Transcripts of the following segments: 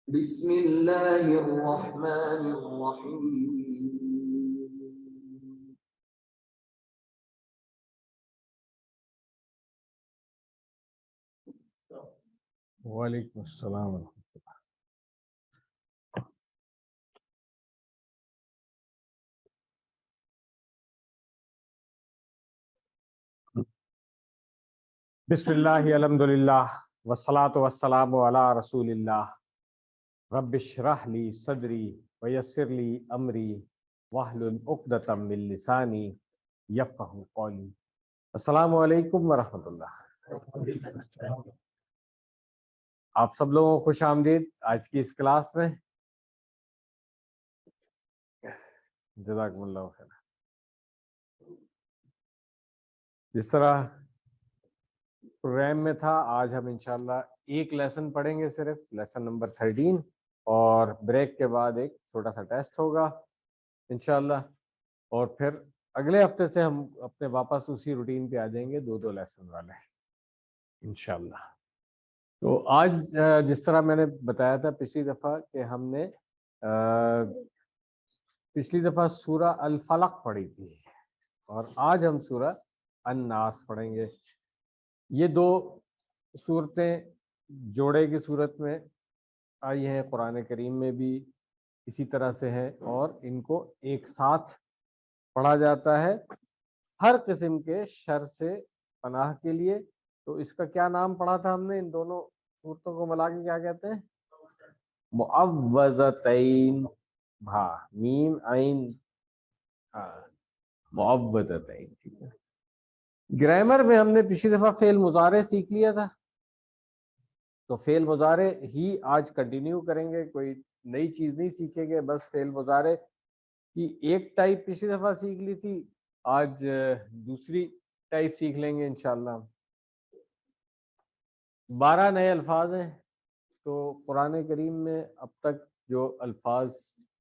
بسم اللہ الرحمن الرحیم. وعلیکم السلام ورحمۃ اللہ. بسم اللہ الحمد للہ والصلاۃ والسلام علی رسول اللہ. رب اشرح لی صدری ویسر لی امری واحلل عقدۃ من لسانی یفقہوا قولی. السلام علیکم ورحمۃ اللہ. آپ سب لوگوں کو خوش آمدید آج کی اس کلاس میں. جزاکم اللہ خیر. جس طرح پروگرام میں تھا، آج ہم انشاءاللہ ایک لیسن پڑھیں گے، صرف لیسن نمبر 13، اور بریک کے بعد ایک چھوٹا سا ٹیسٹ ہوگا انشاءاللہ، اور پھر اگلے ہفتے سے ہم اپنے واپس اسی روٹین پہ آ جائیں گے، دو لیسن والے انشاءاللہ. تو آج جس طرح میں نے بتایا تھا پچھلی دفعہ کہ ہم نے پچھلی دفعہ سورہ الفلق پڑھی تھی، اور آج ہم سورہ الناس پڑھیں گے. یہ دو صورتیں جوڑے کی صورت میں آئی ہیں، قرآن کریم میں بھی اسی طرح سے ہیں، اور ان کو ایک ساتھ پڑھا جاتا ہے ہر قسم کے شر سے پناہ کے لیے. تو اس کا کیا نام پڑھا تھا ہم نے؟ ان دونوں صورتوں کو ملا کے کیا کہتے ہیں؟ معوذتین. ہاں، میم عین، ہاں معوذتین. ٹھیک ہے. گرامر میں ہم نے پچھلی دفعہ فعل مضارع سیکھ لیا تھا، تو فعل مضارع ہی آج کنٹینیو کریں گے، کوئی نئی چیز نہیں سیکھیں گے. بس فعل مضارع کی ایک ٹائپ پچھلی دفعہ سیکھ لی تھی، آج دوسری ٹائپ سیکھ لیں گے انشاءاللہ. 12 نئے الفاظ ہیں. تو قرآن کریم میں اب تک جو الفاظ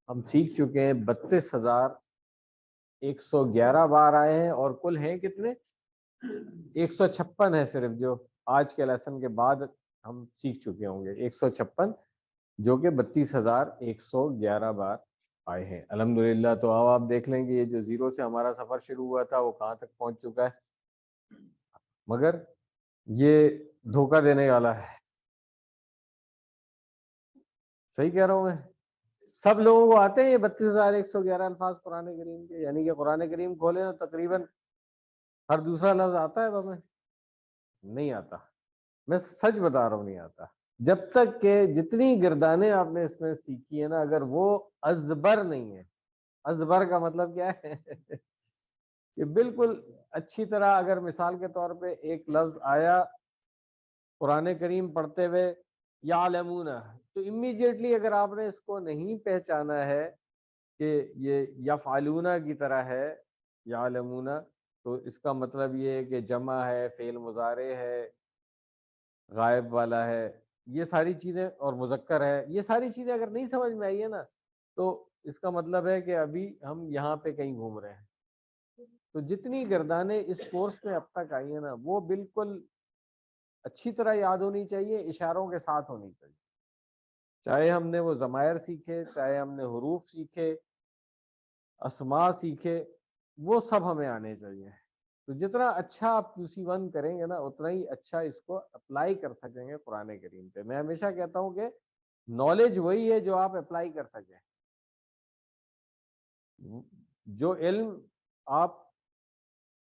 ہم سیکھ چکے ہیں 32,111 بار آئے ہیں، اور کل ہیں کتنے؟ 156 ہے صرف، جو آج کے لیسن کے بعد ہم سیکھ چکے ہوں گے. 156 جو کہ 32,111 بار آئے ہیں الحمدللہ. تو اب آپ دیکھ لیں گے یہ جو زیرو سے ہمارا سفر شروع ہوا تھا وہ کہاں تک پہنچ چکا ہے، مگر یہ دھوکہ دینے والا ہے. صحیح کہہ رہا ہوں میں؟ سب لوگوں کو آتے ہیں یہ 32,111 الفاظ قرآن کریم کے؟ یعنی کہ قرآن کریم کھولے نا تقریباً ہر دوسرا لفظ آتا ہے ہمیں؟ نہیں آتا. میں سچ بتا رہا ہوں، نہیں آتا. جب تک کہ جتنی گردانیں آپ نے اس میں سیکھی ہے نا، اگر وہ ازبر نہیں ہے. ازبر کا مطلب کیا ہے؟ کہ بالکل اچھی طرح، اگر مثال کے طور پہ ایک لفظ آیا قرآن کریم پڑھتے ہوئے یعلمون، تو امیڈیٹلی اگر آپ نے اس کو نہیں پہچانا ہے کہ یہ یفعلون کی طرح ہے یعلمون، تو اس کا مطلب یہ ہے کہ جمع ہے، فعل مضارع ہے، غائب والا ہے، یہ ساری چیزیں، اور مذکر ہے، یہ ساری چیزیں اگر نہیں سمجھ میں آئی ہے نا، تو اس کا مطلب ہے کہ ابھی ہم یہاں پہ کہیں گھوم رہے ہیں. تو جتنی گردانیں اس کورس میں اب تک آئی ہیں نا، وہ بالکل اچھی طرح یاد ہونی چاہیے، اشاروں کے ساتھ ہونی چاہیے. چاہے ہم نے وہ ضمائر سیکھے، چاہے ہم نے حروف سیکھے، اسماء سیکھے، وہ سب ہمیں آنے چاہیے. تو جتنا اچھا آپ QC1 کریں گے نا، اتنا ہی اچھا اس کو اپلائی کر سکیں گے قرآن کریم پہ. میں ہمیشہ کہتا ہوں کہ نالج وہی ہے جو آپ اپلائی کر سکیں. جو علم آپ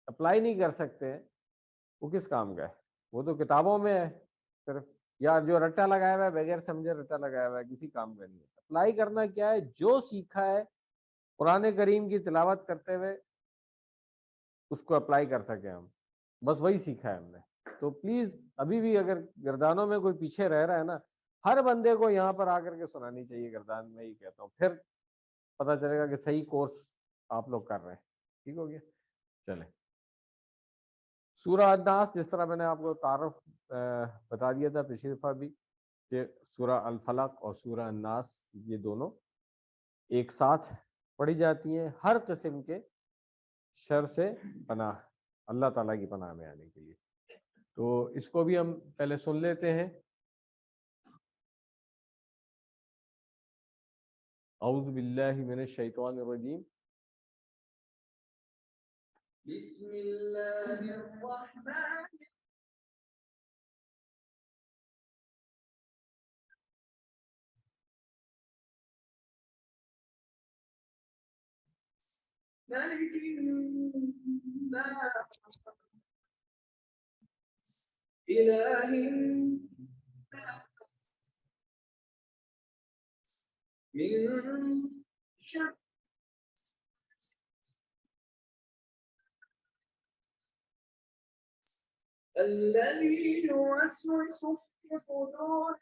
اپلائی نہیں کر سکتے وہ کس کام کا ہے؟ وہ تو کتابوں میں ہے صرف، یا جو رٹا لگایا ہوا ہے بغیر سمجھے رٹا لگایا ہوا ہے، کسی کام کا نہیں ہے. اپلائی کرنا کیا ہے؟ جو سیکھا ہے قرآن کریم کی تلاوت کرتے ہوئے اس کو اپلائی کر سکیں ہم، بس وہی سیکھا ہے ہم نے. تو پلیز ابھی بھی اگر گردانوں میں کوئی پیچھے رہ رہا ہے نا، ہر بندے کو یہاں پر آ کر کے سنانی چاہیے گردان. میں ہی کہتا ہوں، پھر پتہ چلے گا کہ صحیح کورس آپ لوگ کر رہے ہیں. ٹھیک ہو گیا؟ چلیں. سورہ الناس، جس طرح میں نے آپ کو تعارف بتا دیا تھا پچھلی دفعہ بھی، کہ سورہ الفلق اور سورہ الناس یہ دونوں ایک ساتھ پڑھی جاتی ہیں ہر قسم کے شر سے پناہ، اللہ تعالیٰ کی پناہ میں آنے کے لیے. تو اس کو بھی ہم پہلے سن لیتے ہیں. اعوذ باللہ من الشیطان الرجیم. بسم اللہ الرحمن ملك الناس إله الناس من شر الذي يوسوس في صدور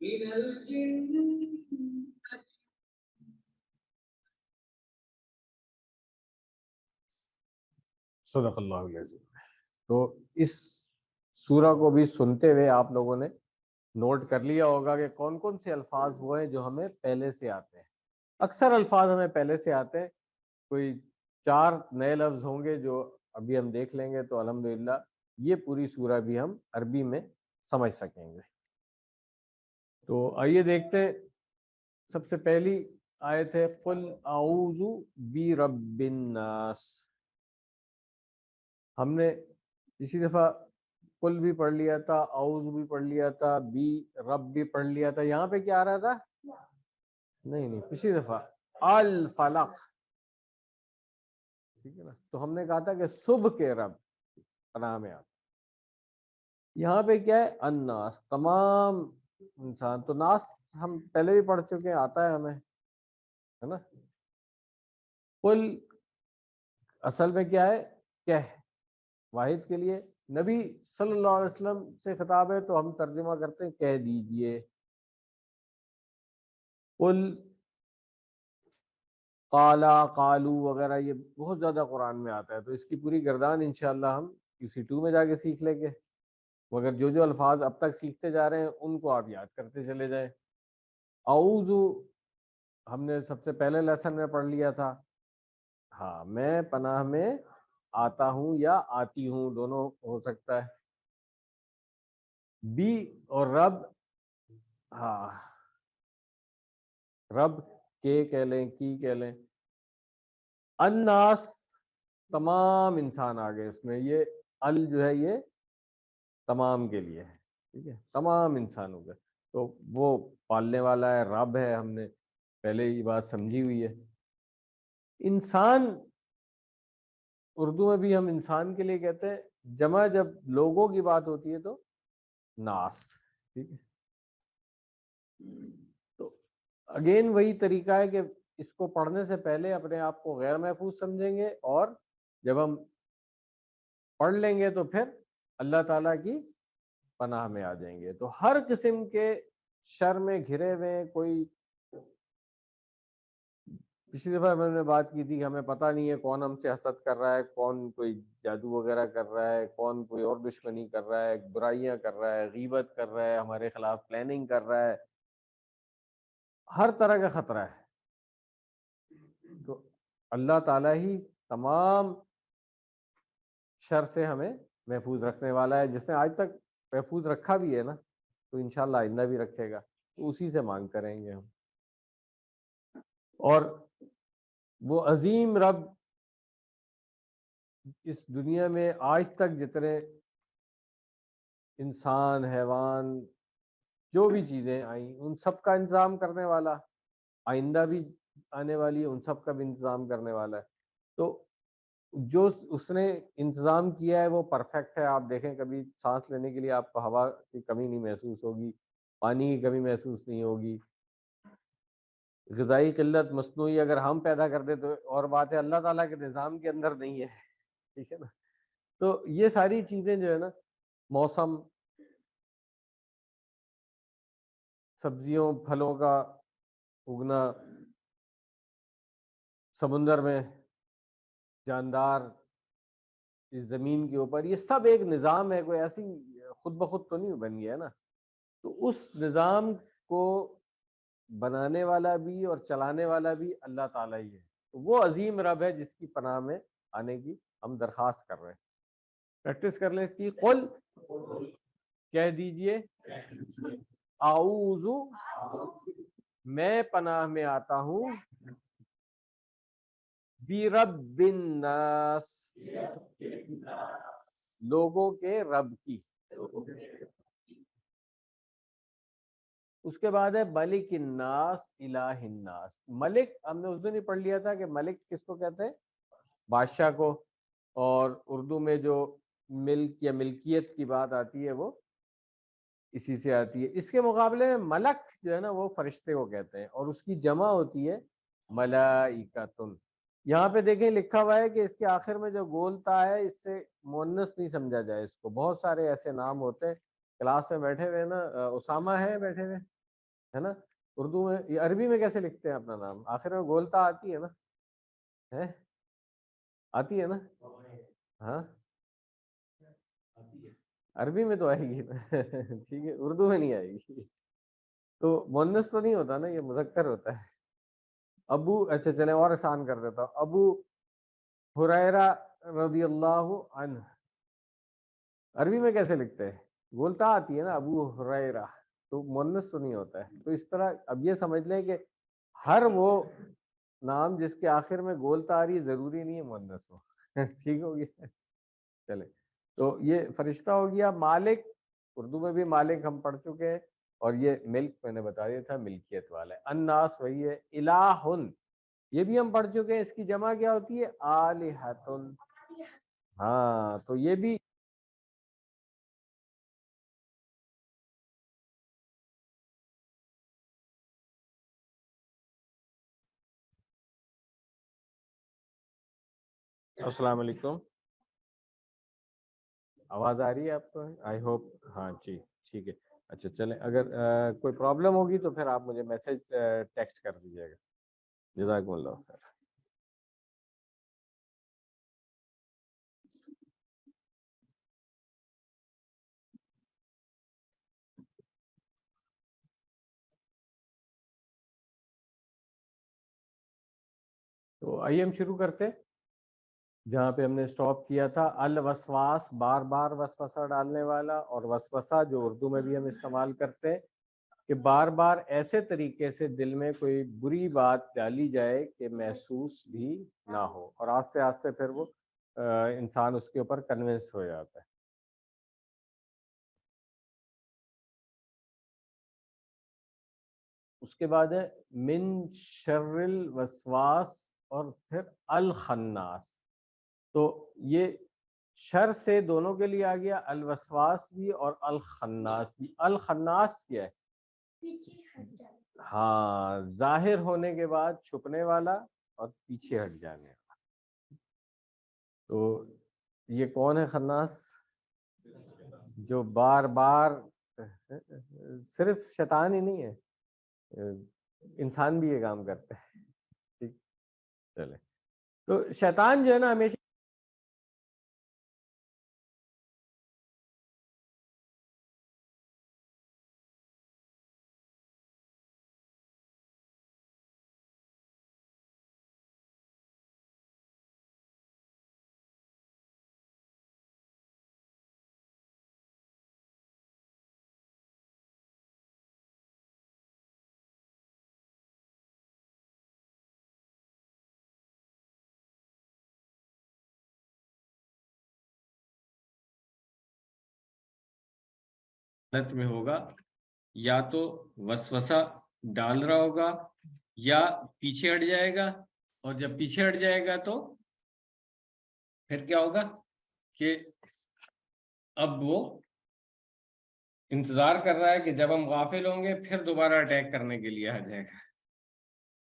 من الجنة. صدق اللہ العظیم. تو اس سورہ کو بھی سنتے ہوئے آپ لوگوں نے نوٹ کر لیا ہوگا کہ کون کون سے الفاظ وہ ہیں جو ہمیں پہلے سے آتے ہیں. اکثر الفاظ ہمیں پہلے سے آتے ہیں, کوئی 4 نئے لفظ ہوں گے جو ابھی ہم دیکھ لیں گے, تو الحمدللہ یہ پوری سورہ بھی ہم عربی میں سمجھ سکیں گے. تو آئیے دیکھتے, سب سے پہلی آیت ہے قل اعوذ برب الناس. ہم نے اسی دفعہ قل بھی پڑھ لیا تھا, اعوذ بھی پڑھ لیا تھا, بی رب بھی پڑھ لیا تھا. یہاں پہ کیا آ رہا تھا؟ نہیں, پچھلی دفعہ الفلق, ٹھیک ہے نا. تو ہم نے کہا تھا کہ صبح کے رب پناہ میں آتا. یہاں پہ کیا ہے؟ الناس, تمام انسان. تو ناس ہم پہلے بھی پڑھ چکے ہیں, آتا ہے ہمیں, ہے نا. قل اصل میں کیا ہے؟ کہہ, واحد کے لیے. نبی صلی اللہ علیہ وسلم سے خطاب ہے تو ہم ترجمہ کرتے ہیں کہہ دیجئے. قل, قالا, قالو وغیرہ یہ بہت زیادہ قرآن میں آتا ہے, تو اس کی پوری گردان انشاءاللہ ہم QC2 میں جا کے سیکھ لیں گے. مگر جو جو الفاظ اب تک سیکھتے جا رہے ہیں ان کو آپ یاد کرتے چلے جائیں. اعوذ ہم نے سب سے پہلے لیسن میں پڑھ لیا تھا. ہاں, میں پناہ میں آتا ہوں یا آتی ہوں, دونوں ہو سکتا ہے. بی اور رب, ہاں, رب کے کہہ لیں, کی کہہ لیں. الناس, تمام انسان آ گئے اس میں. یہ ال جو ہے یہ تمام کے لیے ہے, ٹھیک ہے, تمام انسان ہو گئے. تو وہ پالنے والا ہے, رب ہے, ہم نے پہلے یہ بات سمجھی ہوئی ہے. انسان اردو میں بھی ہم انسان کے لیے کہتے ہیں, جمع جب لوگوں کی بات ہوتی ہے تو ناس, ٹھیک ہے. تو اگین وہی طریقہ ہے کہ اس کو پڑھنے سے پہلے اپنے آپ کو غیر محفوظ سمجھیں گے, اور جب ہم پڑھ لیں گے تو پھر اللہ تعالیٰ کی پناہ میں آ جائیں گے. تو ہر قسم کے شر میں گھرے ہوئے, کوئی پچھلی دفعہ میں نے بات کی تھی کہ ہمیں پتہ نہیں ہے کون ہم سے حسد کر رہا ہے, کون کوئی جادو وغیرہ کر رہا ہے, کون کوئی اور دشمنی کر رہا ہے, برائیاں کر رہا ہے, غیبت کر رہا ہے, ہمارے خلاف پلاننگ کر رہا ہے, ہر طرح کا خطرہ ہے. تو اللہ تعالیٰ ہی تمام شر سے ہمیں محفوظ رکھنے والا ہے. جس نے آج تک محفوظ رکھا بھی ہے نا, تو انشاءاللہ آئندہ بھی رکھے گا. تو اسی سے مانگ کریں گے ہم. اور وہ عظیم رب اس دنیا میں آج تک جتنے انسان, حیوان, جو بھی چیزیں آئیں ان سب کا انتظام کرنے والا, آئندہ بھی آنے والی ان سب کا بھی انتظام کرنے والا ہے. تو جو اس نے انتظام کیا ہے وہ پرفیکٹ ہے. آپ دیکھیں کبھی سانس لینے کے لیے آپ کو ہوا کی کمی نہیں محسوس ہوگی, پانی کی کمی محسوس نہیں ہوگی. غذائی قلت مصنوعی اگر ہم پیدا کر دیں تو اور بات ہے, اللہ تعالیٰ کے نظام کے اندر نہیں ہے, ٹھیک ہے نا. تو یہ ساری چیزیں جو ہے نا, موسم, سبزیوں پھلوں کا اگنا, سمندر میں جاندار, اس زمین کے اوپر, یہ سب ایک نظام ہے. کوئی ایسی خود بخود تو نہیں بن گیا نا. تو اس نظام کو بنانے والا بھی اور چلانے والا بھی اللہ تعالیٰ ہی ہے. تو وہ عظیم رب ہے جس کی پناہ میں آنے کی ہم درخواست کر رہے ہیں. پریکٹس کر لیں اس کی. قل, کہہ دیجئے, اعوذ میں پناہ میں آتا ہوں برب الناس لوگوں کے رب کی. اس کے بعد ہے ملک الناس الہ الناس. ملک ہم نے اس دن ہی پڑھ لیا تھا کہ ملک کس کو کہتے ہیں؟ بادشاہ کو. اور اردو میں جو ملک یا ملکیت کی بات آتی ہے وہ اسی سے آتی ہے. اس کے مقابلے میں ملک جو ہے نا وہ فرشتے کو کہتے ہیں اور اس کی جمع ہوتی ہے ملائکۃ. یہاں پہ دیکھیں لکھا ہوا ہے کہ اس کے آخر میں جو گولتا ہے اس سے مؤنث نہیں سمجھا جائے اس کو. بہت سارے ایسے نام ہوتے ہیں کلاس میں بیٹھے ہوئے نا اسامہ ہے بیٹھے ہوئے ہے نا. اردو میں یہ عربی میں کیسے لکھتے ہیں اپنا نام؟ آخر میں گولتا آتی ہے نا؟ ہے آتی ہے نا؟ ہاں عربی میں تو آئے گی ٹھیک ہے, اردو میں نہیں آئے گی. تو مؤنث تو نہیں ہوتا نا, یہ مذکر ہوتا ہے. ابو, اچھا چلیں اور آسان کر دیتا ہوں. ابو ہریرہ رضی اللہ عنہ عربی میں کیسے لکھتے ہیں؟ گولتا آتی ہے نا ابو ہریرہ, تو مؤنث تو نہیں ہوتا ہے. تو اس طرح اب یہ سمجھ لیں کہ ہر وہ نام جس کے آخر میں گولتا آ رہی ہے ضروری نہیں ہے مؤنث ہو. ٹھیک ہو گیا. چلے تو یہ فرشتہ ہو گیا. مالک اردو میں بھی مالک ہم پڑھ چکے ہیں, اور یہ ملک میں نے بتا دیا تھا ملکیت والا ہے. الناس وہی ہے. الہن یہ بھی ہم پڑھ چکے ہیں, اس کی جمع کیا ہوتی ہے؟ آلہۃ. ہاں تو یہ بھی السلام علیکم, آواز آ رہی ہے آپ کو؟ آئی ہوپ ہاں جی ٹھیک ہے. اچھا چلیں, اگر کوئی پرابلم ہوگی تو پھر آپ مجھے میسج ٹیکسٹ کر دیجیے گا. جزاکم اللہ خیر. تو آئیے ہم شروع کرتے ہیں جہاں پہ ہم نے سٹاپ کیا تھا. الوسواس بار بار وسوسہ ڈالنے والا, اور وسوسہ جو اردو میں بھی ہم استعمال کرتے ہیں کہ بار بار ایسے طریقے سے دل میں کوئی بری بات ڈالی جائے کہ محسوس بھی نہ ہو, اور آہستہ آہستہ پھر وہ انسان اس کے اوپر کنونس ہو جاتا ہے. اس کے بعد ہے من شر الوسواس اور پھر الخناس. تو یہ شر سے دونوں کے لیے آ گیا, الوسواس بھی اور الخناس بھی. الخناس کیا ہے؟ ہاں ظاہر ہونے کے بعد چھپنے والا اور پیچھے ہٹ جانے والا. تو یہ کون ہے خناس؟ جو بار بار, صرف شیطان ہی نہیں ہے, انسان بھی یہ کام کرتے ہیں. ٹھیک چلے, تو شیطان جو ہے نا ہمیشہ حالت میں ہوگا, یا تو وسوسہ ڈال رہا ہوگا یا پیچھے ہٹ جائے گا, اور جب پیچھے ہٹ جائے گا تو پھر کیا ہوگا کہ اب وہ انتظار کر رہا ہے کہ جب ہم غافل ہوں گے پھر دوبارہ اٹیک کرنے کے لیے آ جائے گا.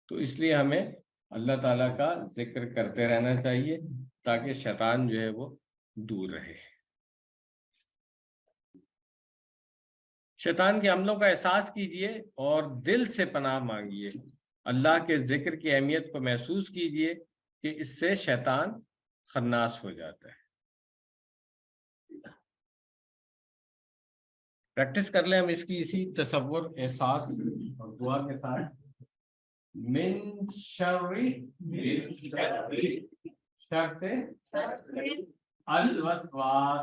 تو اس لیے ہمیں اللہ تعالیٰ کا ذکر کرتے رہنا چاہیے تاکہ شیطان جو ہے وہ دور رہے. شیطان کے حملوں کا احساس کیجئے اور دل سے پناہ مانگیے. اللہ کے ذکر کی اہمیت کو محسوس کیجئے کہ اس سے شیطان خناس ہو جاتا ہے. پریکٹس کر لیں ہم اس کی اسی تصور, احساس اور دعا کے ساتھ. من شر شر سے الوسواس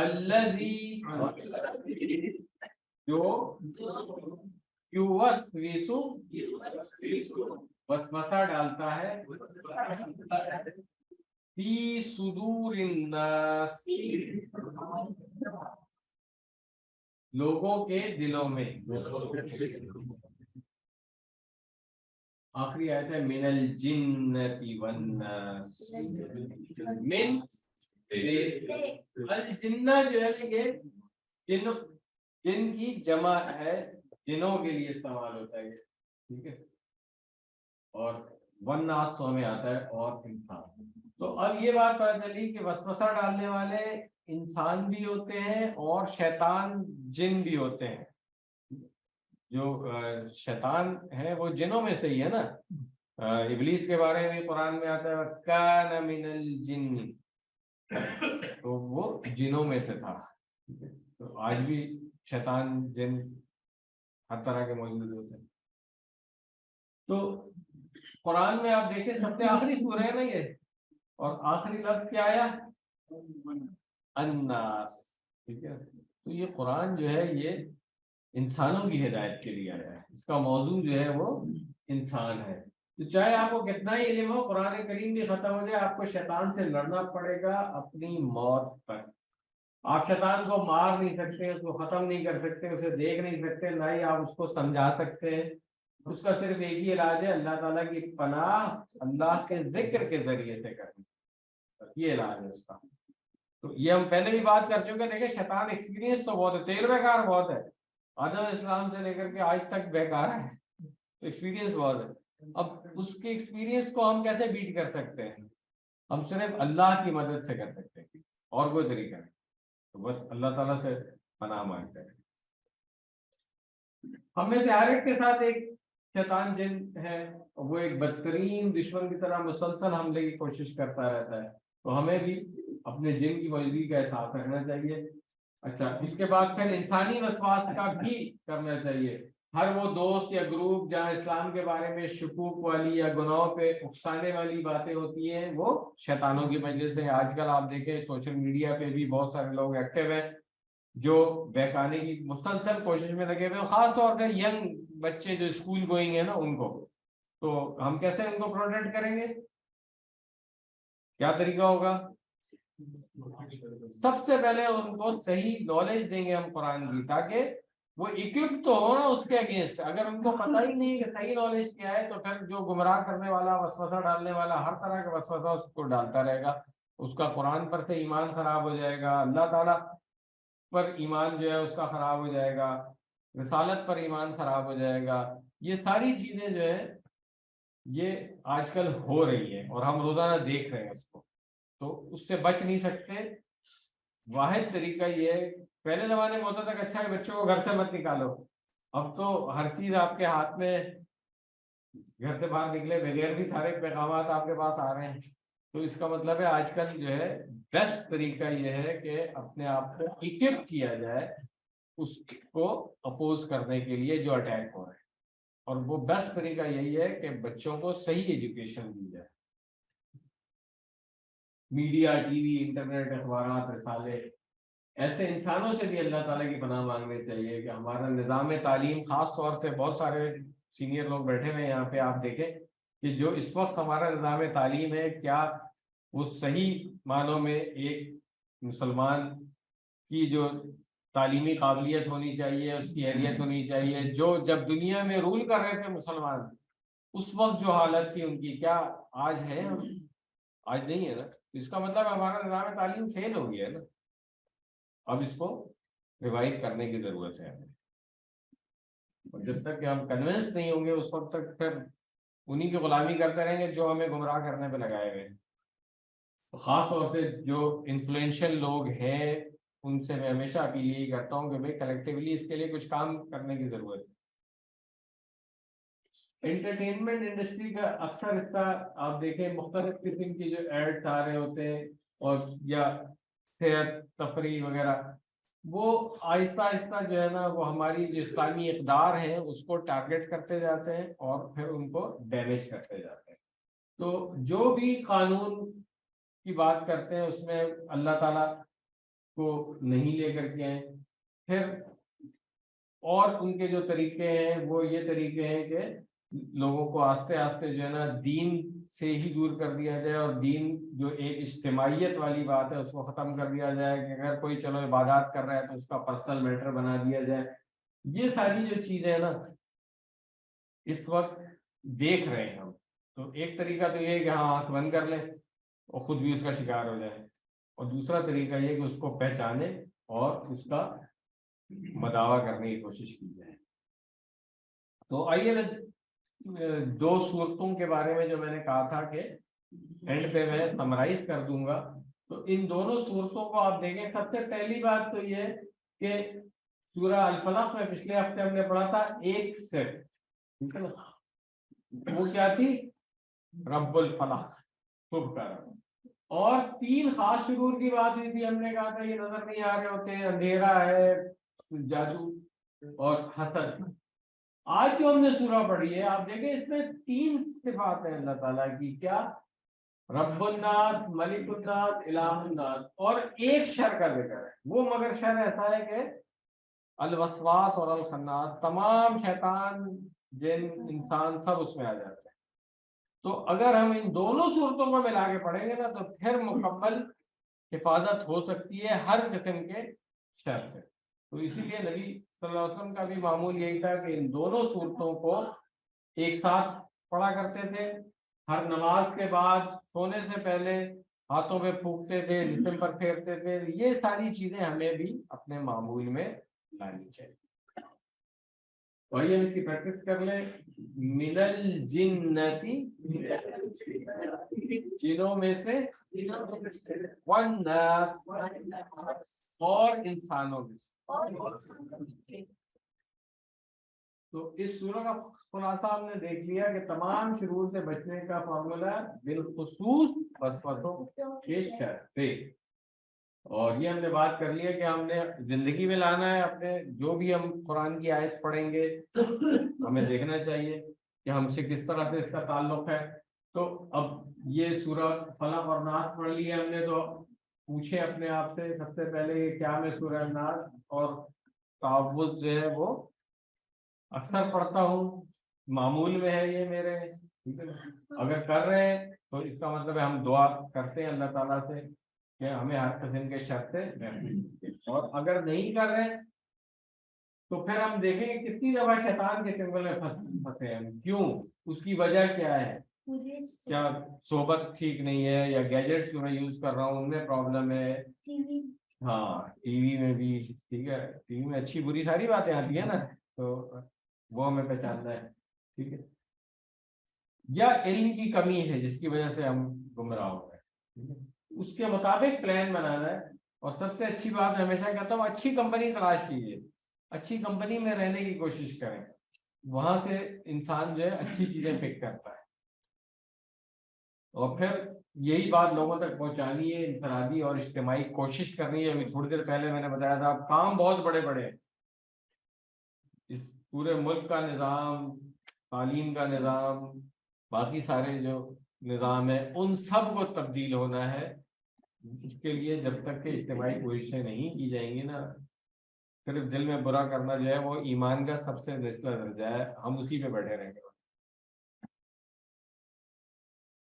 الذی جو یوسوسو وسوسہ ڈالتا ہے فی صدور الناس لوگوں کے دلوں میں. آخری آیت ہے من الجنۃ والناس. من الجنہ جو ہے یہ جن کی جمع ہے, جنوں کے لیے استعمال ہوتا ہے, ٹھیک ہے, اور والناس تو ہمیں آتا ہے اور انسان. تو اب یہ بات پتہ چلی کہ وسوسہ ڈالنے والے انسان بھی ہوتے ہیں اور شیطان جن بھی ہوتے ہیں. جو شیطان ہے وہ جنوں میں سے ہی ہے نا. ابلیس کے بارے میں قرآن میں آتا ہے کان من الجن, تو وہ جنوں میں سے تھا. تو آج بھی شیطان جن ہر طرح کے موجود ہوتے ہیں. تو قرآن میں آپ دیکھیں سب سے آخری سورہ ہے نا یہ, اور آخری لفظ کیا آیا الناس, ٹھیک ہے. تو یہ قرآن جو ہے یہ انسانوں کی ہدایت کے لیے آیا ہے, اس کا موضوع جو ہے وہ انسان ہے. تو چاہے آپ کو کتنا ہی علم ہو, قرآن کریم بھی ختم ہو جائے, آپ کو شیطان سے لڑنا پڑے گا اپنی موت تک. آپ شیطان کو مار نہیں سکتے, اس کو ختم نہیں کر سکتے, اسے دیکھ نہیں سکتے, نہ ہی آپ اس کو سمجھا سکتے ہیں. اس کا صرف ایک ہی علاج ہے, اللہ تعالیٰ کی پناہ اللہ کے ذکر کے ذریعے سے کرنا, یہ علاج ہے اس کا. تو یہ ہم پہلے بھی بات کر چکے. دیکھیں شیطان ایکسپیرینس تو بہت ہے, تیل بیکار بہت ہے, آدم اسلام سے لے کر کے آج تک بیکار ہے, ایکسپیرینس بہت ہے. اب اس کے ایکسپیرینس کو ہم کیسے بیٹ کر سکتے ہیں؟ ہم صرف اللہ کی مدد سے کر سکتے ہیں, اور کوئی طریقہ نہیں. تو بس اللہ تعالیٰ سے پناہ مانگتے ہیں. ہم میں سے ہر ایک کے ساتھ ایک شیطان جن ہے, وہ ایک بدترین دشمن کی طرح مسلسل حملے کی کوشش کرتا رہتا ہے. تو ہمیں بھی اپنے جن کی موجودگی کا احساس رکھنا چاہیے. اچھا, اس کے بعد پھر انسانی وسواس کا بھی کرنا چاہیے. ہر وہ دوست یا گروپ جہاں اسلام کے بارے میں شکوک والی یا گناہوں پہ اکسانے والی باتیں ہوتی ہیں, وہ شیطانوں کی وجہ سے. آج کل آپ دیکھیں سوشل میڈیا پہ بھی بہت سارے لوگ ایکٹیو ہیں جو بہکانے کی مسلسل کوشش میں لگے ہوئے ہیں, خاص طور پہ ینگ بچے جو اسکول گوئنگ ہیں نا ان کو. تو ہم کیسے ان کو پروٹیکٹ کریں گے؟ کیا طریقہ ہوگا؟ سب سے پہلے ان کو صحیح نالج دیں گے ہم قرآن کی, تاکہ وہ اکوپ تو ہو نا اس کے اگینسٹ. اگر ان کو پتہ ہی نہیں کہ صحیح نالج کیا ہے, تو پھر جو گمراہ کرنے والا, وسوسہ ڈالنے والا, ہر طرح کا وسوسہ اس کو ڈالتا رہے گا. اس کا قرآن پر سے ایمان خراب ہو جائے گا, اللہ تعالیٰ پر ایمان جو ہے اس کا خراب ہو جائے گا, رسالت پر ایمان خراب ہو جائے گا. یہ ساری چیزیں جو ہے یہ آج کل ہو رہی ہیں اور ہم روزانہ دیکھ رہے ہیں اس کو. تو اس سے بچ نہیں سکتے. واحد طریقہ یہ ہے, پہلے زمانے میں ہوتا تھا کہ اچھا ہے بچوں کو گھر سے مت نکالو. اب تو ہر چیز آپ کے ہاتھ میں, گھر سے باہر نکلے بغیر بھی سارے پیغامات آپ کے پاس آ رہے ہیں. تو اس کا مطلب ہے آج کل جو ہے بیسٹ طریقہ یہ ہے کہ اپنے آپ کو اکوپ کیا جائے اس کو اپوز کرنے کے لیے جو اٹیک ہو رہے ہیں. اور وہ بیسٹ طریقہ یہی ہے کہ بچوں کو صحیح ایجوکیشن دی جائے. میڈیا, ٹی وی, انٹرنیٹ, اخبارات, رسالے, ایسے انسانوں سے بھی اللہ تعالیٰ کی پناہ مانگنی چاہیے کہ ہمارا نظام تعلیم, خاص طور سے بہت سارے سینئر لوگ بیٹھے ہوئے ہیں یہاں پہ, آپ دیکھیں کہ جو اس وقت ہمارا نظام تعلیم ہے, کیا وہ صحیح معنوں میں ایک مسلمان کی جو تعلیمی قابلیت ہونی چاہیے, اس کی اہلیت ہونی چاہیے, جو جب دنیا میں رول کر رہے تھے مسلمان اس وقت جو حالت تھی ان کی, کیا آج ہے؟ آج نہیں ہے نا. اس کا مطلب ہمارا نظام تعلیم فیل ہو گیا ہے نا. اب اس کو ریوائز کرنے کی ضرورت ہے. اور جب تک کہ ہم کنونس نہیں ہوں گے اس وقت تک پھر انہی کی غلامی کرتے رہیں گے جو ہمیں گمراہ کرنے پہ لگائے ہوئے. خاص طور پہ جو انفلوئنشل لوگ ہیں ان سے میں ہمیشہ اپیل یہی کرتا ہوں کہ بھائی کلیکٹیولی اس کے لیے کچھ کام کرنے کی ضرورت ہے. انٹرٹینمنٹ انڈسٹری کا اکثر اس کا آپ دیکھیں مختلف قسم کی جو ایڈس آ رہے ہوتے ہیں اور یا صحت تفریح وغیرہ, وہ آہستہ آہستہ جو ہے نا وہ ہماری جو اسلامی اقدار ہیں اس کو ٹارگیٹ کرتے جاتے ہیں اور پھر ان کو ڈیمیج کرتے جاتے ہیں. تو جو بھی قانون کی بات کرتے ہیں اس میں اللہ تعالیٰ کو نہیں لے کر کے آئیں. پھر اور ان کے جو طریقے ہیں وہ یہ طریقے ہیں کہ لوگوں کو آہستہ آہستہ جو ہے نا دین سے ہی دور کر دیا جائے, اور دین جو ایک اجتماعیت والی بات ہے اس کو ختم کر دیا جائے کہ اگر کوئی چلو عبادات کر رہا ہے تو اس کا پرسنل میٹر بنا دیا جائے. یہ ساری جو چیزیں ہیں نا اس وقت دیکھ رہے ہیں ہم. تو ایک طریقہ تو یہ ہے کہ ہاں آنکھ بند کر لیں اور خود بھی اس کا شکار ہو جائے, اور دوسرا طریقہ یہ کہ اس کو پہچانے اور اس کا مداوع کرنے کی کوشش کی جائے. تو آئیے دو صورتوں کے بارے میں جو میں نے کہا تھا کہ اینڈ پہ میں سمرائز کر دوں گا. تو ان دونوں صورتوں کو آپ دیکھیں. سب سے پہلی بات تو یہ کہ سورہ الفلق میں پچھلے ہفتے ہم نے پڑھا تھا ایک سیٹ, ٹھیک ہے نا, وہ کیا تھی, رب الفلق, صبح کا رب. اور 3 خاص شرور کی بات ہوئی تھی. ہم نے کہا تھا یہ نظر نہیں آ رہے ہوتے, اندھیرا ہے, جادو اور حسد. آج جو ہم نے سورہ پڑھی ہے آپ دیکھیں اس میں 3 صفات ہیں اللہ تعالیٰ کی. کیا, رب الناس, ملک الناس, الہ الناس, اور ایک شر کا ذکر ہے. وہ مگر شر ایسا ہے کہ الوسواس اور الخناس, تمام شیطان جن انسان سب اس میں آ جاتے ہیں. تو اگر ہم ان دونوں صورتوں کو ملا کے پڑھیں گے نا تو پھر مکمل حفاظت ہو سکتی ہے ہر قسم کے شر سے. تو اسی لیے نبی صلی اللہ علیہ وسلم کا بھی معمول یہی تھا کہ ان دونوں صورتوں کو ایک ساتھ پڑھا کرتے تھے. ہر نماز کے بعد, سونے سے پہلے ہاتھوں پہ پھونکتے تھے, جسم پر پھیرتے تھے. یہ ساری چیزیں ہمیں بھی اپنے معمول میں لانی چاہیے. اور یہ اس کی پریکٹس کر لیں. من الجنتی, جنوں میں سے, والناس, اور انسانوں میں سے. تو اس سورہ کا خلاصہ ہم نے دیکھ لیا کہ تمام شرور سے بچنے کا فارمولہ بالخصوص وسوسوں کے شر سے. اور یہ ہم نے بات کر لی ہے کہ ہم نے زندگی میں لانا ہے اپنے. جو بھی ہم قرآن کی آیت پڑھیں گے ہمیں دیکھنا چاہیے کہ ہم سے کس طرح سے اس کا تعلق ہے. تو اب یہ سورہ فلق اور ناس پڑھ لی ہے ہم نے, تو پوچھیں اپنے آپ سے سب سے پہلے کہ کیا میں سورہ ناس اور تعوذ جو ہے وہ اکثر پڑھتا ہوں, معمول میں ہے یہ میرے, ٹھیک ہے. اگر کر رہے ہیں تو اس کا مطلب ہے ہم دعا کرتے ہیں اللہ تعالیٰ سے کہ ہمیں ہر قسم کے شر سے محفوظ. اور اگر نہیں کر رہے تو پھر ہم دیکھیں کہ کتنی دفعہ شیطان کے چنگل میں پھنسے ہیں. کیوں, اس کی وجہ کیا ہے؟ کیا صحبت ٹھیک نہیں ہے, یا گیجٹس جو میں یوز کر رہا ہوں ان میں پرابلم ہے. ہاں, ٹی وی میں بھی, ٹھیک ہے, ٹی وی میں اچھی بری ساری باتیں آتی ہیں نا, تو وہ ہمیں پہچاننا ہے, ٹھیک ہے. یا علم کی کمی ہے جس کی وجہ سے ہم گمراہ ہو گئے, اس کے مطابق پلان بنانا ہے. اور سب سے اچھی بات میں ہمیشہ کہتا ہوں, اچھی کمپنی تلاش کیجیے, اچھی کمپنی میں رہنے کی کوشش کریں. وہاں سے انسان جو ہے اچھی چیزیں پک کرتا ہے. اور پھر یہی بات لوگوں تک پہنچانی ہے, انفرادی اور اجتماعی کوشش کرنی ہے. ابھی تھوڑی دیر پہلے میں نے بتایا تھا کام بہت بڑے بڑے ہیں. اس پورے ملک کا نظام, تعلیم کا نظام, باقی سارے جو نظام ہے ان سب کو تبدیل ہونا ہے. اس کے لیے جب تک کہ اجتماعی کوششیں نہیں کی جائیں گی نا, صرف دل میں برا کرنا جو ہے وہ ایمان کا سب سے نچلا درجہ ہے, ہم اسی پہ بیٹھے رہیں گے.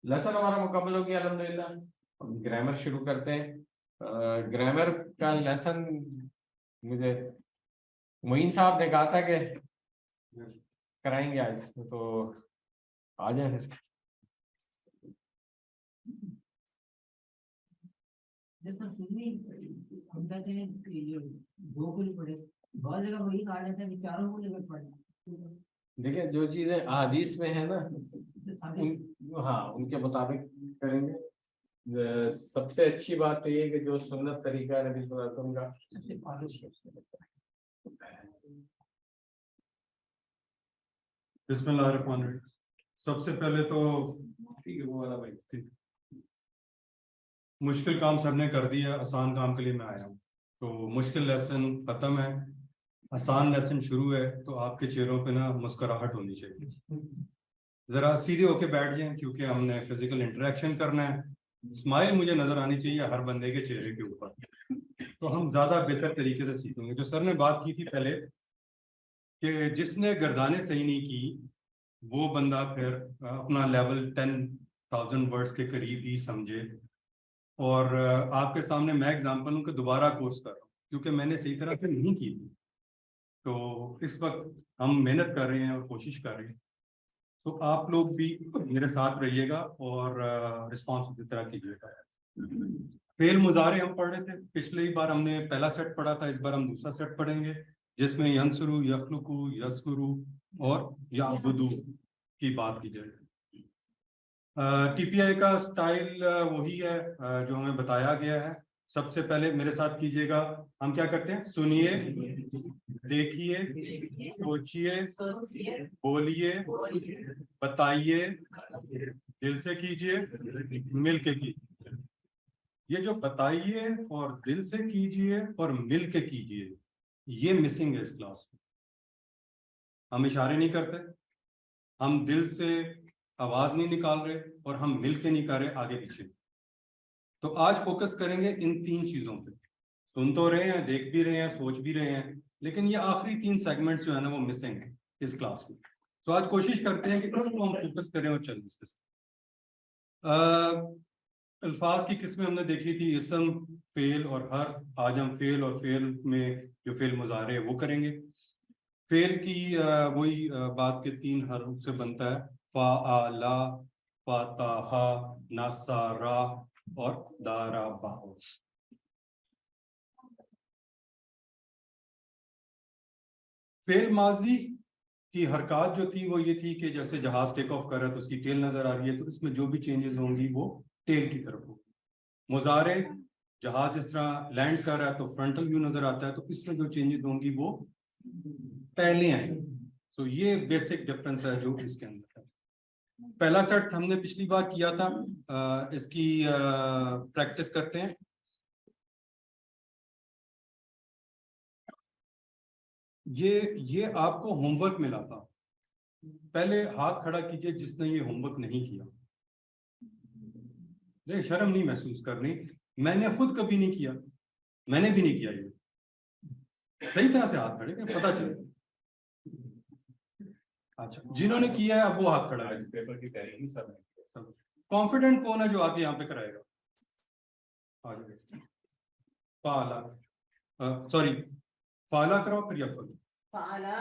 لیسن ہمارا مکمل ہو گیا الحمدللہ. گرامر شروع کرتے ہیں. گرامر کا لیسن مجھے معین صاحب نے کہا تھا کہ کرائیں گے آج, تو آ جائیں پھر. دیکھیں جو چیزیں احادیث میں ہیں نا ہاں ان کے مطابق کریں گے. سب سے اچھی بات تو یہ کہ جو سنت طریقہ ہے نبی صلی اللہ علیہ وسلم کا. بسم اللہ الرحمن الرحیم. سب سے پہلے تو ٹھیک ہے, وہ والا بھائی ٹھیک, مشکل کام سب نے کر دیا, آسان کام کے لیے میں آیا ہوں. تو مشکل لیسن ختم ہے, آسان لیسن شروع ہے. تو آپ کے چہروں پہ نا مسکراہٹ ہونی چاہیے. ذرا سیدھے ہو کے بیٹھ جائیں کیونکہ ہم نے فزیکل انٹریکشن کرنا ہے. اسمائل مجھے نظر آنی چاہیے ہر بندے کے چہرے کے اوپر. تو ہم زیادہ بہتر طریقے سے سیکھیں گے. جو سر نے بات کی تھی پہلے کہ جس نے گردانیں صحیح نہیں کی وہ بندہ پھر اپنا لیول 10,000 ورڈز کے قریب ہی سمجھے. اور آپ کے سامنے میں ایگزامپل ہوں کہ دوبارہ کورس کر رہا ہوں کیونکہ میں نے صحیح طرح سے نہیں کی تھی. تو اس وقت ہم محنت کر رہے ہیں اور کوشش کر رہے ہیں. تو آپ لوگ بھی میرے ساتھ رہیے گا اور رسپانس اسی طرح کیجیے گا. فعل مضارع ہم پڑھ رہے تھے, پچھلی بار ہم نے پہلا سیٹ پڑھا تھا, اس بار ہم دوسرا سیٹ پڑھیں گے جس میں ینصرو, یخلقو, یذکرو اور یعبدو کی بات کی جائے. ٹی پی آئی کا سٹائل وہی ہے جو ہمیں بتایا گیا ہے. سب سے پہلے میرے ساتھ کیجیے گا, ہم کیا کرتے ہیں, سنیے, دیکھیے, سوچیے, بولیے, بتائیے, دل سے کیجیے, مل کے کیجیے. یہ جو بتائیے اور دل سے کیجیے اور مل کے کیجیے, یہ مسنگ ہے اس کلاس میں. ہم اشارے نہیں کرتے, ہم دل سے آواز نہیں نکال رہے اور ہم مل کے نہیں کر رہے آگے پیچھے. تو آج فوکس کریں گے ان 3 چیزوں پہ. سن تو رہے ہیں, دیکھ بھی رہے ہیں, سوچ بھی رہے ہیں, لیکن یہ آخری 3 سیگمنٹ جو ہے نا وہ مسنگ ہے اس کلاس میں. تو آج کوشش کرتے ہیں کہ ان کو ہم فوکس کریں اور چلیں اس کے ساتھ. الفاظ کی قسمیں ہم نے دیکھی تھی, اسم, فعل اور حرف. آج ہم فعل اور فعل میں جو فعل مضارع ہے وہ کریں گے. فعل کی وہی بات کے 3 حروف سے بنتا ہے, فعل, فتح, نصر اور ضرب. فعل ماضی کی حرکات جو تھی وہ یہ تھی کہ جیسے جہاز ٹیک آف کر رہا ہے تو اس کی ٹیل نظر آ رہی ہے, تو اس میں جو بھی چینجز ہوں گی وہ ٹیل کی طرف ہوگی. مضارع, جہاز اس طرح لینڈ کر رہا ہے تو فرنٹل ویو نظر آتا ہے, تو اس میں جو چینجز ہوں گی وہ پہلے آئیں. تو یہ بیسک ڈفرنس ہے جو اس کے اندر ہے. پہلا سیٹ ہم نے پچھلی بار کیا تھا, اس کی پریکٹس کرتے ہیں. یہ آپ کو ہوم ورک ملا تھا. پہلے ہاتھ کھڑا کیجئے جس نے یہ ہوم ورک نہیں کیا. شرم نہیں محسوس کرنی, میں نے خود کبھی نہیں کیا, میں نے بھی نہیں کیا. یہ صحیح طرح سے ہاتھ کھڑے کہ پتہ چلے. اچھا, جنہوں نے کیا ہے اب وہ ہاتھ کھڑا ہے. پیپر کی تیاری سب کانفیڈنٹ کون ہے جو آگے یہاں پہ کرائے گا؟ فعلا, سوری, فعلا کرو پھر یفعل. فعلا,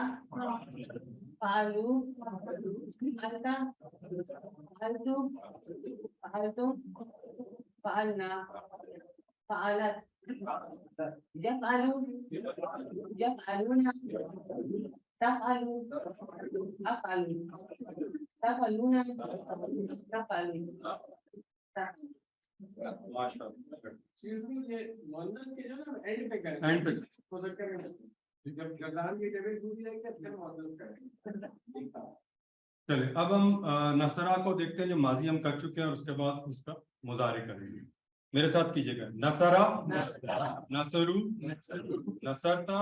فعلوا, فعلت, فعلتم, فعلتم, فعلنا, فعلت, يفعلوا, يفعلون, تفعلوا, أفعلوا, تفعلون, تفعلوا. چلے اب ہم نصرہ کو دیکھتے ہیں جو ماضی ہم کر چکے ہیں, اور اس کے بعد اس کا مضارع کریں گے. میرے ساتھ کیجیے گا, نصرہ, نصرو, نصرتا,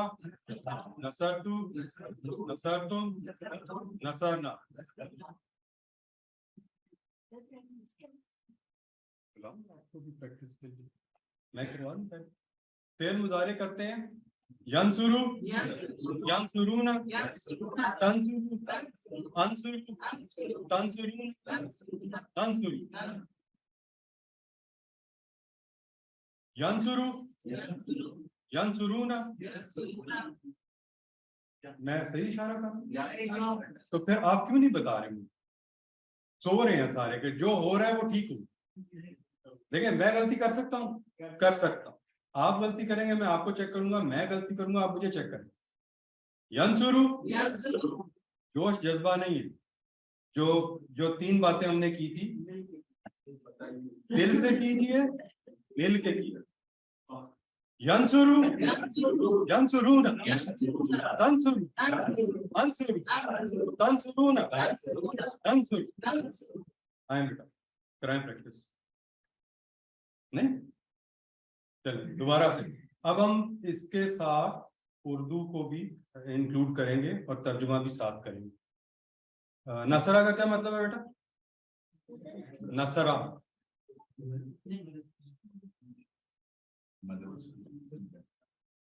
نصرتو, نصرتم, نصرنا. میں کرواؤں پہلے. فعل مضارع کرتے ہیں. ینصرو, ینصرون, تنصرو, انصرو, تنصرون, تنصرو. ینصرو, ینصرون. میں صحیح اشارہ کروں تو پھر آپ کیوں نہیں بتا رہے؟ سو رہے ہیں سارے کہ جو ہو رہا ہے وہ ٹھیک ہو. دیکھیں میں غلطی کر سکتا ہوں, کر سکتا ہوں. آپ غلطی کریں گے میں آپ کو چیک کروں گا, میں غلطی کروں گا آپ مجھے چیک کریں. ینصرو, جوش جذبہ نہیں ہے. جو 3 باتیں ہم نے کی تھی, دل سے کیجئے, مل کے کیجئے. ینصرو, ینصرون, تنصرو, انصرو, تنصرون, تنصرو. آئیں بیٹا کرائیں پریکٹس. نہیں چلیں دوبارہ سے. اب ہم اس کے ساتھ اردو کو بھی انکلوڈ کریں گے اور ترجمہ بھی ساتھ کریں گے. نصرہ کا کیا مطلب ہے بیٹا؟ نصرہ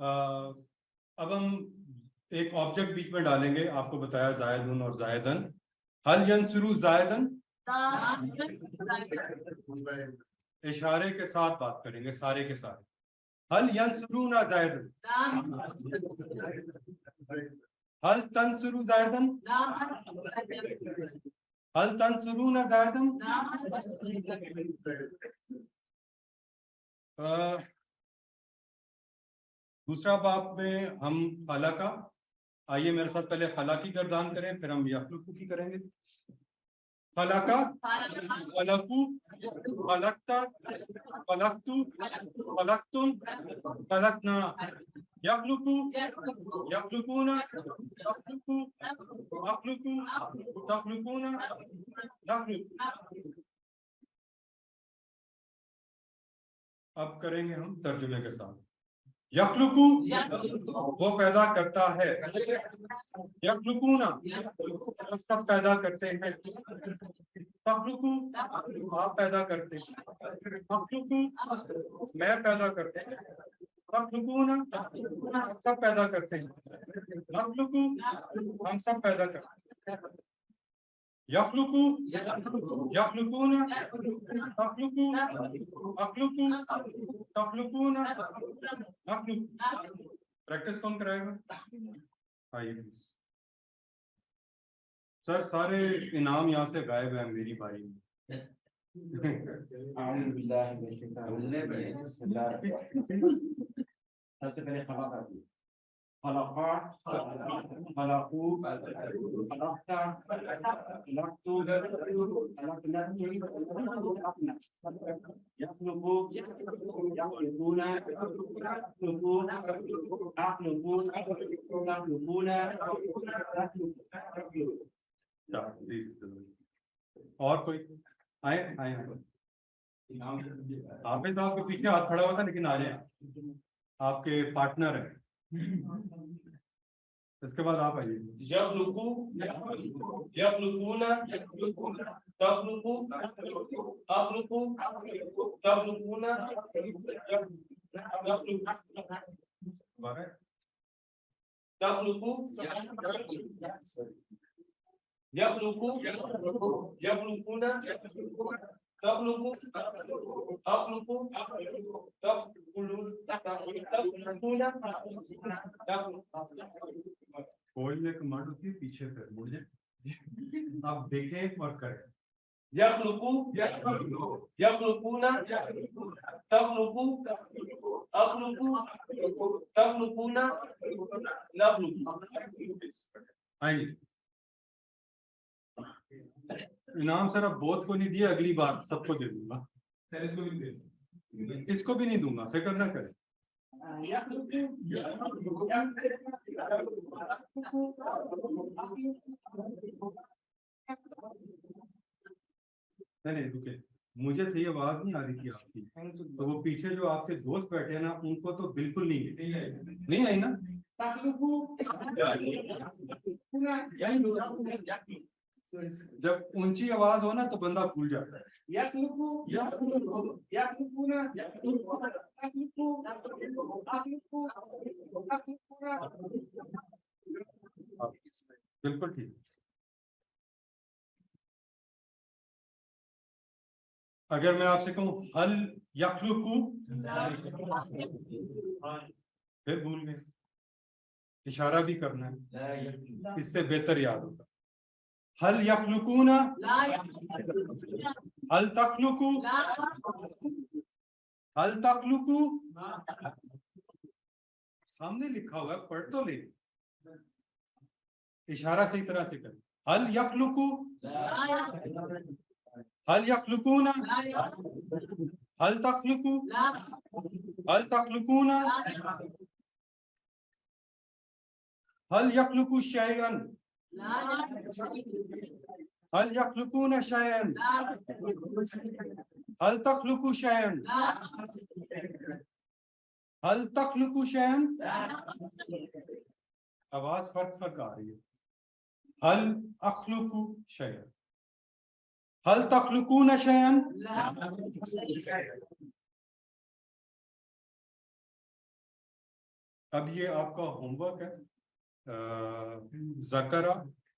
اب ہم ایک آبجیکٹ بیچ میں ڈالیں گے. آپ کو بتایا زائدن اور زائدن. حل ینصرو زائدن, اشارے کے ساتھ بات کریں گے سارے کے ساتھ. حل ینصرون زائدن, حل تنصرو زائدن, حل تنصرون زائدن. دوسرا باب میں ہم خلا کا, آئیے میرے ساتھ پہلے خلا کی گردان کریں, پھر ہم یخلقو کی کریں گے. خلا کا, خلقو, خلقتا, خلقتو, خلقتم, خلقنا. یخلقو, یخلقون, یخلقو, یخلقو, تخلقون, نخلق. اب کریں گے ہم ترجمے کے ساتھ. یخلقو وہ پیدا کرتا ہے, یخلقون وہ سب پیدا کرتے ہیں, تخلقو آپ پیدا کرتے ہیں, تخلقو میں پیدا کرتے ہیں, تخلقون سب پیدا کرتے ہیں, نخلقو ہم سب پیدا کرتے ہیں. یخلقو, یخلقون, تخلقو, اخلقو, تخلقون, نخلق. پریکٹس کون کرائے گا؟ آئیے پلیز. سر سارے انعام یہاں سے غائب ہیں میری باری میں. سب سے پہلے خلا کرتی ہے. خلقات, خلقو, خلقتا, خلقتو, خلقنا, خلقنا. یخلقو, یخلقون, یخلقو, اخلقو, تخلقون, اور کوئی آئے آئے حافظ صاحب کے پیچھے ہاتھ کھڑا ہوا تھا لیکن آ جائیں, آپ کے پارٹنر ہیں. اس کے بعد آپ آئیے. یخلقو, یخلقون, تخلقو, اخلقو, تخلقون, تخلقو, یخلقو, یخلقون, تخلقو, اخلقو, کوئی ایک کمانڈ ہوتی ہے پیچھے پہ مڑ جائے, آپ دیکھیں اور کریں. یخلقو, یخلقون, تخلقو, اخلقو, تخلقون, نخلق. آئیے. انعام سر اب بہت کو نہیں دیا, اگلی بار سب کو دے دوں گا. اس کو بھی نہیں دوں گا, فکر نہ کریں. نہیں رکے, مجھے صحیح آواز نہیں آ رہی تھی آپ کی, تو وہ پیچھے جو آپ کے دوست بیٹھے ہیں نا ان کو تو بالکل نہیں آئی نا. جب اونچی آواز ہو نا تو بندہ بھول جاتا ہے. بالکل ٹھیک. اگر میں آپ سے کہوں حل یخلقو, پھر بھول گئے. اشارہ بھی کرنا ہے, اس سے بہتر یاد ہوگا. حل یخلقون, حل تخلقو, حل تخلقو. سامنے لکھا ہوا ہے, پڑھ تو لے. اشارہ صحیح طرح سے کر. حل یخلقو, حل یخلقون, حل تخلقو, حل تخلقون, حل یخلقو شیئا, حل یخلقون شیئا, حل تخلقو شیئا, حل تخلقو شیئا. آواز فرق آ رہی ہے. حل اخلقو شیئا, حل تخلقون شیئا. اب یہ آپ کا ہوم ورک ہے. ذکرہ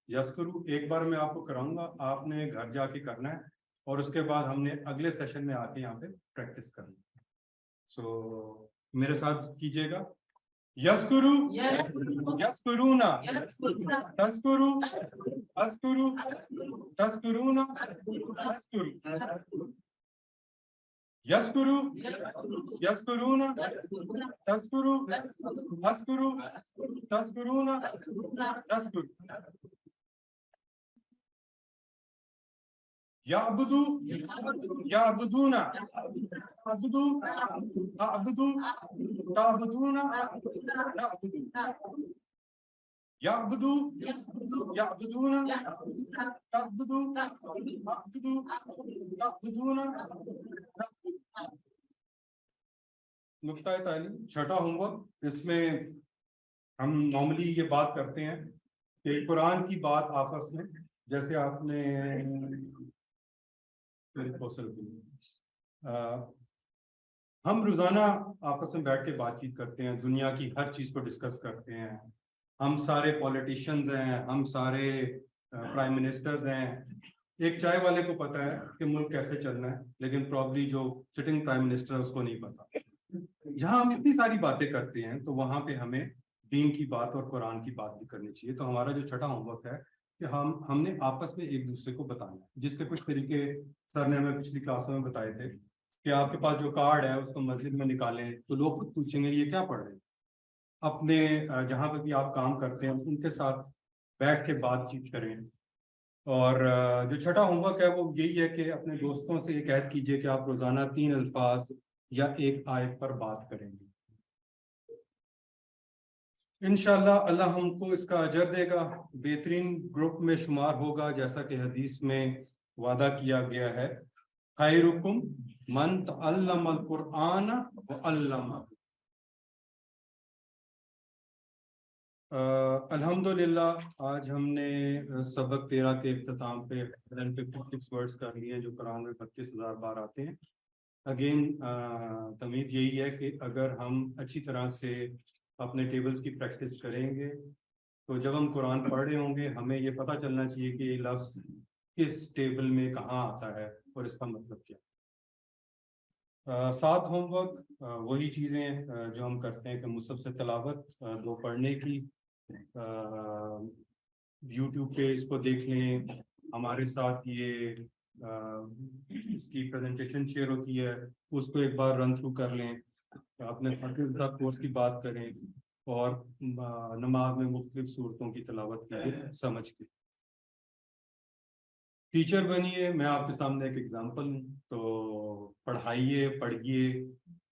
یذکرو ایک بار میں آپ کو کراؤں گا, آپ نے گھر جا کے کرنا ہے, اور اس کے بعد ہم نے اگلے سیشن میں آ کے یہاں پہ پریکٹس کرنا ہے. سو میرے ساتھ کیجیے گا. یذکرو یذکرونا تذکرو اذکرو تذکرونا تذکرو یذکرو یذکرونا تذکرو اذکرو تذکرونا تذکرو یعبدو یعبدونا عبدو اعبدو تعبدونا نعبدو یعبدو یعبدونا تعبدو اعبدو تعبدونا نعبدو. نقطۂ تعلیم چھٹا ہوم ورک. اس میں ہم نارملی یہ بات کرتے ہیں کہ قرآن کی بات آپس میں, جیسے آپ نے ہم روزانہ آپس میں بیٹھ کے بات چیت کرتے ہیں, دنیا کی ہر چیز کو ڈسکس کرتے ہیں. ہم سارے پولیٹیشینز ہیں, ہم سارے پرائم منسٹرز ہیں. ایک چائے والے کو پتہ ہے کہ ملک کیسے چلنا ہے, لیکن پرابلی جو سٹنگ پرائم منسٹر ہے اس کو نہیں پتا. جہاں ہم اتنی ساری باتیں کرتے ہیں تو وہاں پہ ہمیں دین کی بات اور قرآن کی بات بھی کرنی چاہیے. تو ہمارا جو چھٹا ہوم ورک ہے کہ ہم نے آپس میں ایک دوسرے کو بتانا ہے, جس کے کچھ طریقے سر نے ہمیں پچھلی کلاسوں میں بتائے تھے کہ آپ کے پاس جو کارڈ ہے اس کو مسجد میں نکالیں تو لوگ خود پوچھیں گے یہ کیا پڑھ رہے ہیں. اپنے جہاں پہ بھی آپ کام کرتے ہیں ان کے ساتھ بیٹھ کے بات چیت کریں. اور جو چھٹا ہوم ورک ہے وہ یہی ہے کہ اپنے دوستوں سے یہ عہد کیجیے کہ آپ روزانہ 3 الفاظ یا ایک آیت پر بات کریں گے. انشاءاللہ اللہ ہم کو اس کا اجر دے گا, بہترین گروپ میں شمار ہوگا, جیسا کہ حدیث میں وعدہ کیا گیا ہے, خیرکم من تعلم القرآن وعلمہ. الحمدللہ آج ہم نے سبق 13 کے اختتام پہ 156 ورڈز کر لیے ہیں جو قرآن میں 32,000 بار آتے ہیں. اگین تمید یہی ہے کہ اگر ہم اچھی طرح سے اپنے ٹیبلز کی پریکٹس کریں گے تو جب ہم قرآن پڑھ رہے ہوں گے ہمیں یہ پتہ چلنا چاہیے کہ یہ لفظ کس ٹیبل میں کہاں آتا ہے اور اس کا مطلب کیا. 7 ہوم ورک وہی چیزیں جو ہم کرتے ہیں کہ مصحف سے تلاوت, 2 پڑھنے کی, یوٹیوب پہ اس کو دیکھ لیں, ہمارے ساتھ یہ اس کی پریزنٹیشن شیئر ہوتی ہے اس کو ایک بار رن تھرو کر لیں, اپنے فقیر صاحب کورس کی بات کریں, اور نماز میں مختلف صورتوں کی تلاوت کیجیے سمجھ کے. ٹیچر بنیے, میں آپ کے سامنے ایک ایگزامپل ہوں, تو پڑھائیے پڑھیے,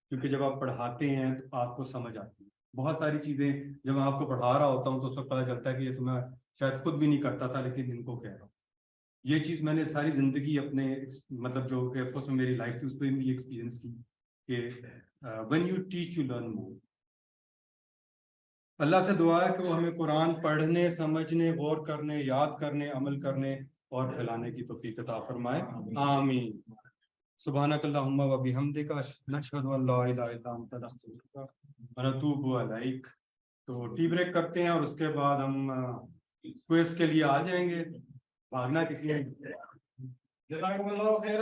کیونکہ جب آپ پڑھاتے ہیں تو آپ کو سمجھ آتی ہے. بہت ساری چیزیں جب میں آپ کو پڑھا رہا ہوتا ہوں تو اس وقت پتہ چلتا ہے کہ یہ تو میں شاید خود بھی نہیں کرتا تھا لیکن ان کو کہہ رہا ہوں. یہ چیز میں نے ساری زندگی اپنے مطلب جو ایئر فورس میں میری لائف تھی اس پہ بھی یہ ایکسپیرینس کی کہ when you teach you learn more. اللہ سے دعا ہے کہ وہ ہمیں قرآن پڑھنے, سمجھنے, غور کرنے, یاد کرنے, عمل کرنے اور پھیلانے کی توفیق عطا فرمائے. آمین. سبحانک اللہم و بحمدک نشہد ان لا الہ الا انت نستغفرک و نتوب الیک. تو ٹی بریک کرتے ہیں اور اس کے بعد ہم کوئز کے لیے آ جائیں گے. بھاگنا کسی نے. جزاکم اللہ خیر.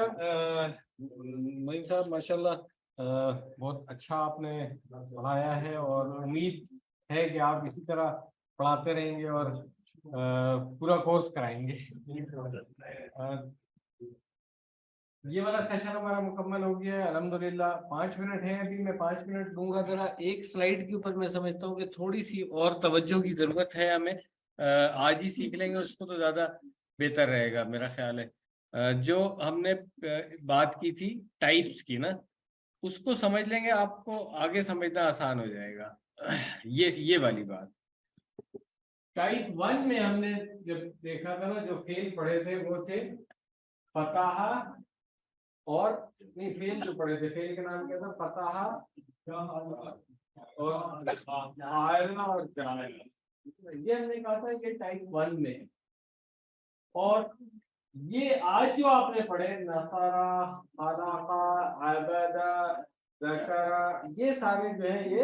معین صاحب ماشاءاللہ بہت اچھا آپ نے پڑھایا ہے, اور امید ہے کہ آپ اسی طرح پڑھاتے رہیں گے اور پورا کورس کرائیں گے. یہ والا سیشن ہمارا مکمل ہو گیا ہے الحمدللہ. 5 منٹ ہیں ابھی, میں 5 منٹ دوں گا. ذرا ایک سلائیڈ کے اوپر میں سمجھتا ہوں کہ تھوڑی سی اور توجہ کی ضرورت ہے ہمیں. آج ہی سیکھ لیں گے اس کو تو زیادہ بہتر رہے گا میرا خیال ہے. جو ہم نے بات کی تھی ٹائپس کی نا, اس کو سمجھ لیں گے آپ کو آگے سمجھنا آسان ہو جائے گا. یہ والی بات. ٹائپ 1 میں ہم نے جب دیکھا تھا نا, جو فعل پڑھے تھے وہ تھے فتح, اور نہیں فعل جو پڑھے تھے فعل کا نام کیا تھا, فتح اور عائلہ اور جائلہ. یہ ہم نے کہا تھا کہ ٹائپ 1 میں. اور یہ آج جو آپ نے پڑھے نصارہ, خلقہ, عبادہ, ذکر, یہ سارے جو ہیں یہ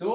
2